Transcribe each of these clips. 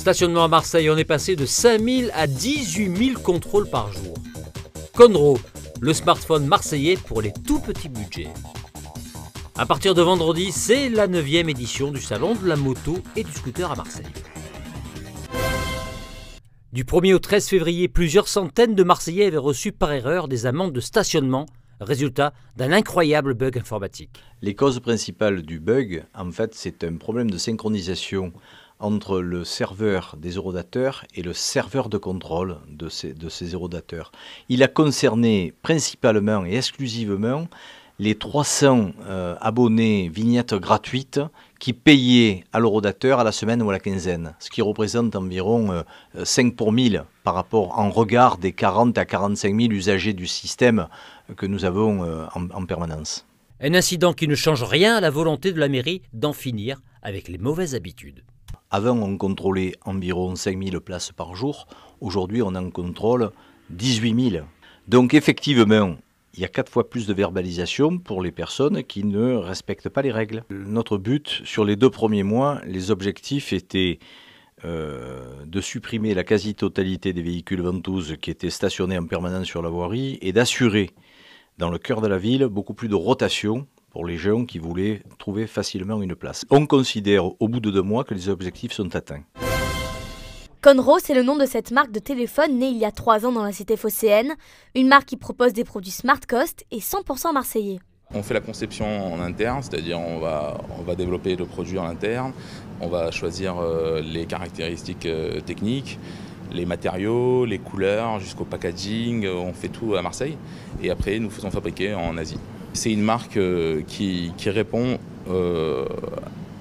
Stationnement à Marseille, on est passé de 5000 à 18 000 contrôles par jour. Conro, le smartphone marseillais pour les tout petits budgets. À partir de vendredi, c'est la 9e édition du salon de la moto et du scooter à Marseille. Du 1er au 13 février, plusieurs centaines de Marseillais avaient reçu par erreur des amendes de stationnement, résultat d'un incroyable bug informatique. Les causes principales du bug, en fait, c'est un problème de synchronisation entre le serveur des eurodateurs et le serveur de contrôle de ces eurodateurs. Il a concerné principalement et exclusivement les 300 abonnés vignettes gratuites qui payaient à l'eurodateur à la semaine ou à la quinzaine, ce qui représente environ 5 pour 1000 par rapport en regard des 40 à 45 000 usagers du système que nous avons en permanence. Un incident qui ne change rien à la volonté de la mairie d'en finir avec les mauvaises habitudes. Avant, on contrôlait environ 5 000 places par jour. Aujourd'hui, on en contrôle 18 000. Donc effectivement, il y a 4 fois plus de verbalisation pour les personnes qui ne respectent pas les règles. Notre but, sur les 2 premiers mois, les objectifs étaient de supprimer la quasi-totalité des véhicules ventouses qui étaient stationnés en permanence sur la voirie et d'assurer dans le cœur de la ville beaucoup plus de rotation pour les gens qui voulaient trouver facilement une place. On considère au bout de 2 mois que les objectifs sont atteints. Conro, c'est le nom de cette marque de téléphone née il y a 3 ans dans la cité phocéenne, une marque qui propose des produits Smart Cost et 100% marseillais. On fait la conception en interne, c'est-à-dire on va développer le produit en interne, on va choisir les caractéristiques techniques, les matériaux, les couleurs, jusqu'au packaging, on fait tout à Marseille et après nous faisons fabriquer en Asie. C'est une marque qui répond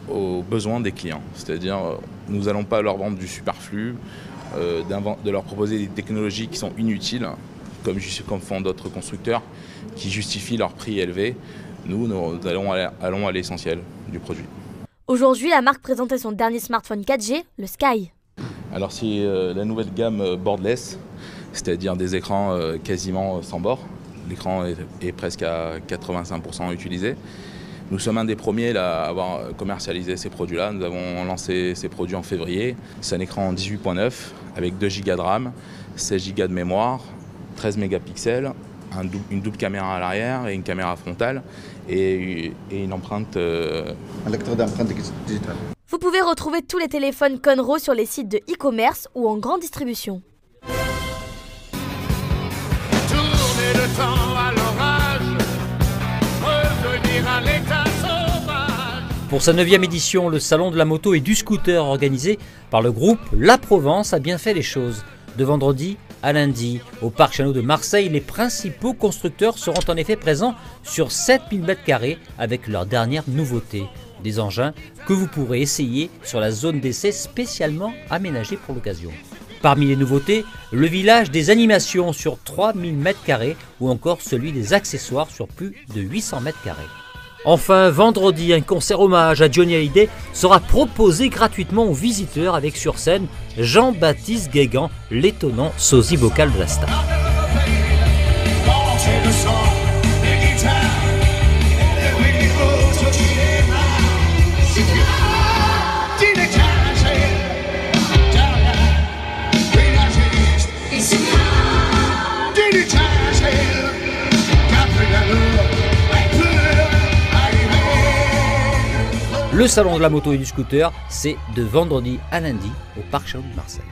aux besoins des clients, c'est-à-dire nous n'allons pas leur vendre du superflu, de leur proposer des technologies qui sont inutiles, comme font d'autres constructeurs qui justifient leur prix élevé. Nous allons à l'essentiel du produit. Aujourd'hui, la marque présentait son dernier smartphone 4G, le Sky. Alors c'est la nouvelle gamme Bordless, c'est-à-dire des écrans quasiment sans bord. L'écran est presque à 85% utilisé. Nous sommes un des premiers à avoir commercialisé ces produits-là. Nous avons lancé ces produits en février. C'est un écran 18.9 avec 2 Go de RAM, 16 Go de mémoire, 13 mégapixels, une double caméra à l'arrière et une caméra frontale et une empreinte. Un lecteur d'empreinte digitale. Vous pouvez retrouver tous les téléphones Conro sur les sites de e-commerce ou en grande distribution. Tourner le temps à l'orage, revenir à l'état sauvage. Pour sa 9e édition, le salon de la moto et du scooter organisé par le groupe La Provence a bien fait les choses. De vendredi à lundi, au Parc Chano de Marseille, les principaux constructeurs seront en effet présents sur 7000 m² avec leur dernière nouveauté. Des engins que vous pourrez essayer sur la zone d'essai spécialement aménagée pour l'occasion. Parmi les nouveautés, le village des animations sur 3000 m² ou encore celui des accessoires sur plus de 800 m². Enfin, vendredi, un concert hommage à Johnny Hallyday sera proposé gratuitement aux visiteurs avec sur scène Jean-Baptiste Guégan, l'étonnant sosie vocal de la star. Le salon de la moto et du scooter, c'est de vendredi à lundi au Parc Chano de Marseille.